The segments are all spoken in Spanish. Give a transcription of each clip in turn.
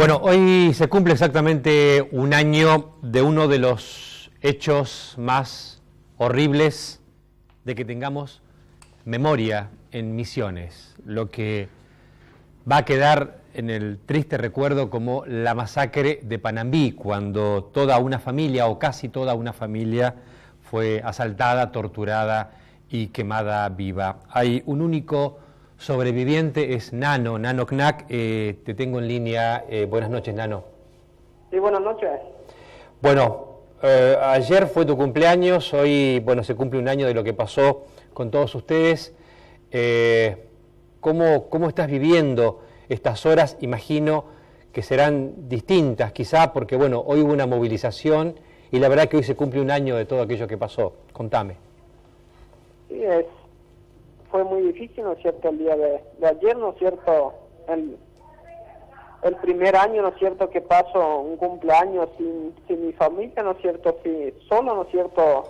Bueno, hoy se cumple exactamente un año de uno de los hechos más horribles de que tengamos memoria en Misiones, lo que va a quedar en el triste recuerdo como la masacre de Panambí, cuando toda una familia o casi toda una familia fue asaltada, torturada y quemada viva. Hay un único sobreviviente, es Nano Knack. Te tengo en línea. Buenas noches, Nano. Sí, buenas noches. Bueno, ayer fue tu cumpleaños, hoy se cumple un año de lo que pasó con todos ustedes. ¿Cómo estás viviendo estas horas? Imagino que serán distintas, quizá porque hoy hubo una movilización y la verdad que hoy se cumple un año de todo aquello que pasó. Contame. Sí, fue muy difícil, ¿no es cierto?, el día de ayer, ¿no es cierto?, el primer año, ¿no es cierto?, que paso un cumpleaños sin mi familia, ¿no es cierto?, sí, solo, ¿no es cierto?,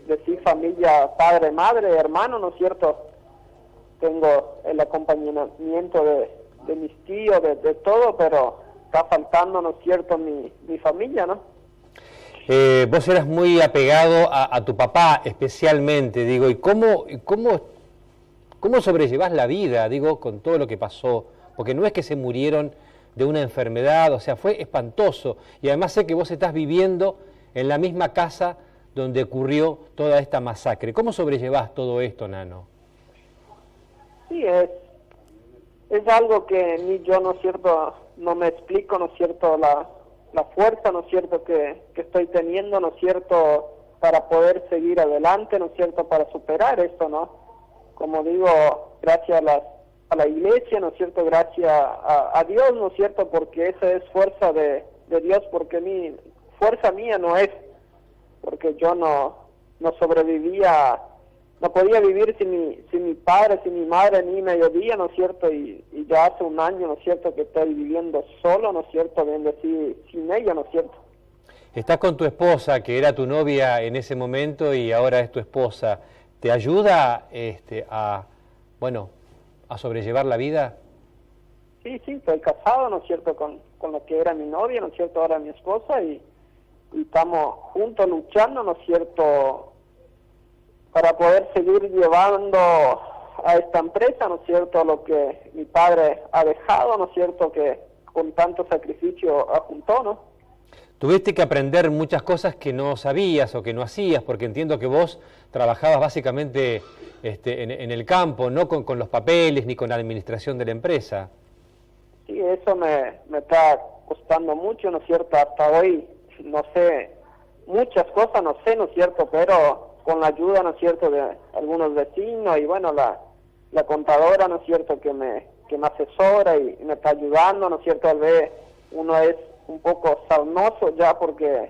decir familia, padre, madre, hermano, ¿no es cierto?, tengo el acompañamiento de mis tíos, de todo, pero está faltando, ¿no es cierto?, mi familia, ¿no? Vos eras muy apegado a tu papá especialmente, digo, ¿y cómo sobrellevás la vida, digo, con todo lo que pasó? Porque no es que se murieron de una enfermedad, o sea, fue espantoso. Y además sé que vos estás viviendo en la misma casa donde ocurrió toda esta masacre. ¿Cómo sobrellevás todo esto, Nano? Sí, es algo que ni yo, ¿no es cierto?, no me explico, ¿no es cierto?, la fuerza, ¿no es cierto?, que estoy teniendo, ¿no es cierto?, para poder seguir adelante, ¿no es cierto?, para superar esto, ¿no? Como digo, gracias a la iglesia, ¿no es cierto?, gracias a Dios, ¿no es cierto?, porque esa es fuerza de Dios, porque fuerza mía no es, porque yo no sobrevivía, no podía vivir sin mi padre, sin mi madre, ni mediodía, ¿no es cierto?, y ya hace un año, ¿no es cierto?, que estoy viviendo solo, ¿no es cierto?, bien decir, sin ella, ¿no es cierto? Estás con tu esposa, que era tu novia en ese momento y ahora es tu esposa. ¿Te ayuda a sobrellevar la vida? Sí, estoy casado, ¿no es cierto?, con la que era mi novia, ¿no es cierto?, ahora mi esposa, y estamos juntos luchando, ¿no es cierto?, para poder seguir llevando a esta empresa, ¿no es cierto?, lo que mi padre ha dejado, ¿no es cierto?, que con tanto sacrificio apuntó, ¿no? Tuviste que aprender muchas cosas que no sabías o que no hacías, porque entiendo que vos trabajabas básicamente en el campo, no con los papeles ni con la administración de la empresa. Sí, eso me está costando mucho, ¿no es cierto? Hasta hoy no sé, muchas cosas no sé, ¿no es cierto?, pero con la ayuda, ¿no es cierto?, de algunos vecinos y la contadora, ¿no es cierto?, que me asesora y me está ayudando, ¿no es cierto?, al ver uno es un poco sarnoso ya porque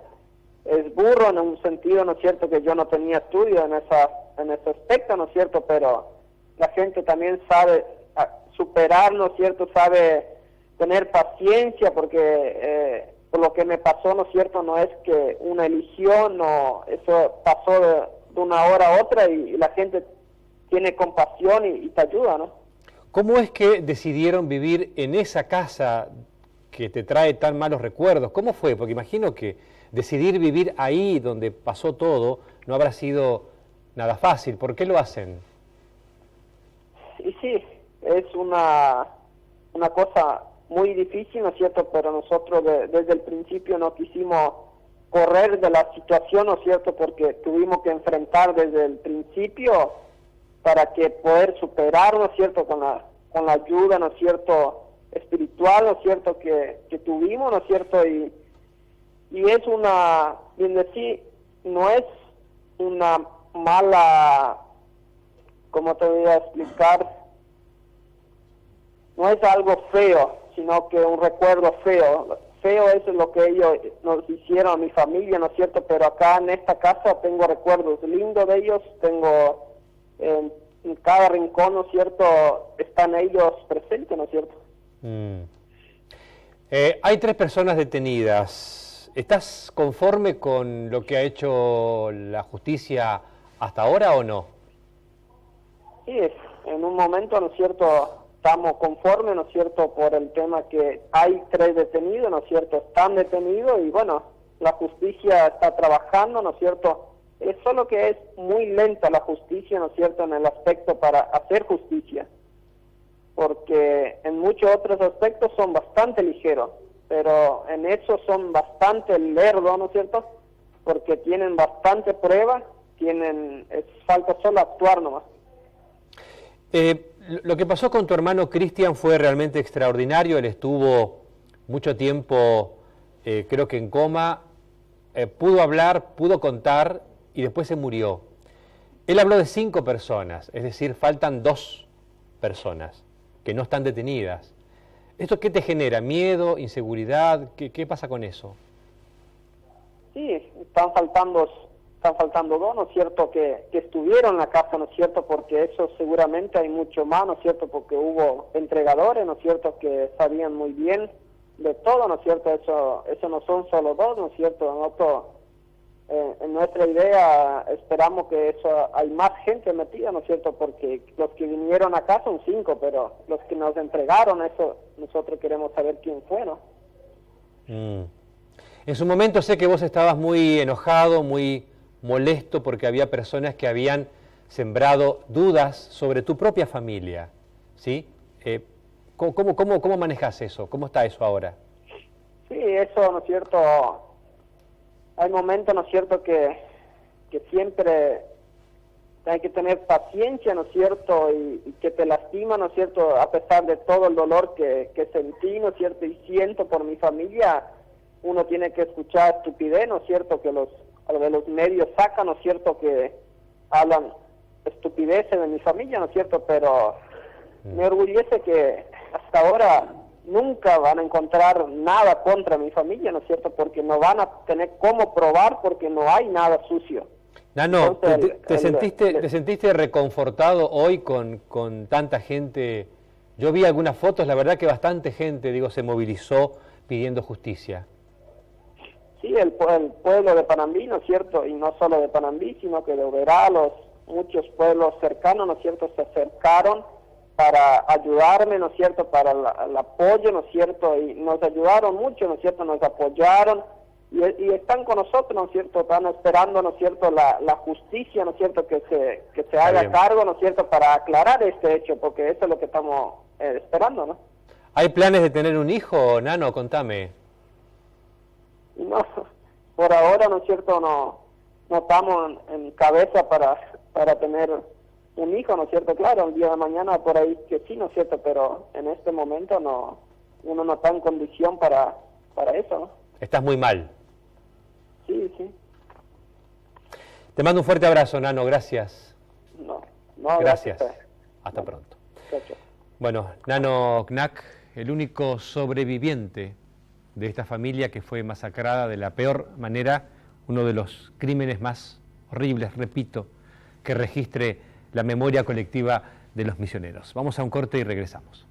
es burro en un sentido, ¿no es cierto?, que yo no tenía estudio en ese aspecto, ¿no es cierto?, pero la gente también sabe superar, ¿no es cierto?, sabe tener paciencia porque por lo que me pasó, ¿no es cierto?, no es que una eligión, no, eso pasó de una hora a otra y la gente tiene compasión y te ayuda, ¿no? ¿Cómo es que decidieron vivir en esa casa que te trae tan malos recuerdos? ¿Cómo fue? Porque imagino que decidir vivir ahí donde pasó todo no habrá sido nada fácil. ¿Por qué lo hacen? Y sí, es una cosa muy difícil, ¿no es cierto?, pero nosotros desde el principio no quisimos correr de la situación, ¿no es cierto?, porque tuvimos que enfrentar desde el principio para que poder superar, ¿no es cierto?, con la ayuda, ¿no es cierto?, espiritual, ¿no es cierto?, que tuvimos, ¿no es cierto?, y es bien decir, no es una mala, ¿cómo te voy a explicar? No es algo feo, sino que un recuerdo feo. Feo es lo que ellos nos hicieron a mi familia, ¿no es cierto?, pero acá en esta casa tengo recuerdos lindos de ellos, tengo en cada rincón, ¿no es cierto?, están ellos presentes, ¿no es cierto? Hay 3 personas detenidas. ¿Estás conforme con lo que ha hecho la justicia hasta ahora o no? Sí, en un momento, ¿no es cierto?, estamos conformes, ¿no es cierto?, por el tema que hay 3 detenidos, ¿no es cierto?, están detenidos y bueno, la justicia está trabajando, ¿no es cierto?, es solo que es muy lenta la justicia, ¿no es cierto?, en el aspecto para hacer justicia, porque en muchos otros aspectos son bastante ligeros, pero en eso son bastante lerdos, ¿no es cierto?, porque tienen bastante prueba, falta solo actuar nomás. Lo que pasó con tu hermano Cristian fue realmente extraordinario. Él estuvo mucho tiempo, creo que en coma, pudo hablar, pudo contar y después se murió. Él habló de 5 personas, es decir, faltan 2 personas que no están detenidas. ¿Esto qué te genera? ¿Miedo? ¿Inseguridad? ¿Qué pasa con eso? Sí, están faltando 2, ¿no es cierto?, que estuvieron en la casa, ¿no es cierto?, porque eso seguramente hay mucho más, ¿no es cierto?, porque hubo entregadores, ¿no es cierto?, que sabían muy bien de todo, ¿no es cierto?, eso no son solo 2, ¿no es cierto?, en nuestra idea esperamos que eso hay más gente metida, ¿no es cierto?, porque los que vinieron acá son 5, pero los que nos entregaron eso, nosotros queremos saber quién fue, ¿no? En su momento sé que vos estabas muy enojado, muy molesto porque había personas que habían sembrado dudas sobre tu propia familia, ¿sí? ¿Cómo manejas eso? ¿Cómo está eso ahora? Sí, eso, ¿no es cierto? Hay momentos, ¿no es cierto?, que siempre hay que tener paciencia, ¿no es cierto?, y que te lastima, ¿no es cierto?, a pesar de todo el dolor que sentí, ¿no es cierto?, y siento por mi familia, uno tiene que escuchar estupidez, ¿no es cierto?, que los medios sacan, ¿no es cierto?, que hablan estupideces de mi familia, ¿no es cierto?, pero me orgullece que hasta ahora nunca van a encontrar nada contra mi familia, ¿no es cierto?, porque no van a tener cómo probar porque no hay nada sucio. Nano, Entonces, ¿te sentiste reconfortado hoy con tanta gente? Yo vi algunas fotos, la verdad que bastante gente, se movilizó pidiendo justicia. Sí, el pueblo de Panambí, ¿no es cierto?, y no solo de Panambí, sino que de Overalos, muchos pueblos cercanos, ¿no es cierto?, se acercaron para ayudarme, ¿no es cierto?, para el apoyo, ¿no es cierto?, y nos ayudaron mucho, ¿no es cierto?, nos apoyaron, y están con nosotros, ¿no es cierto?, están esperando, ¿no es cierto?, la justicia, ¿no es cierto?, que se haga cargo, ¿no es cierto?, para aclarar este hecho, porque eso es lo que estamos esperando, ¿no? ¿Hay planes de tener un hijo, Nano? Contame. No, por ahora, ¿no es cierto?, no estamos en cabeza para tener un hijo, ¿no es cierto?, claro, el día de mañana por ahí que sí, ¿no es cierto?, pero en este momento uno no está en condición para eso, ¿no? Estás muy mal. Sí, sí. Te mando un fuerte abrazo, Nano, gracias. No, gracias. Hasta pronto. Chao, chao. Bueno, Nano Knack, el único sobreviviente de esta familia que fue masacrada de la peor manera, uno de los crímenes más horribles, repito, que registre la memoria colectiva de los misioneros. Vamos a un corte y regresamos.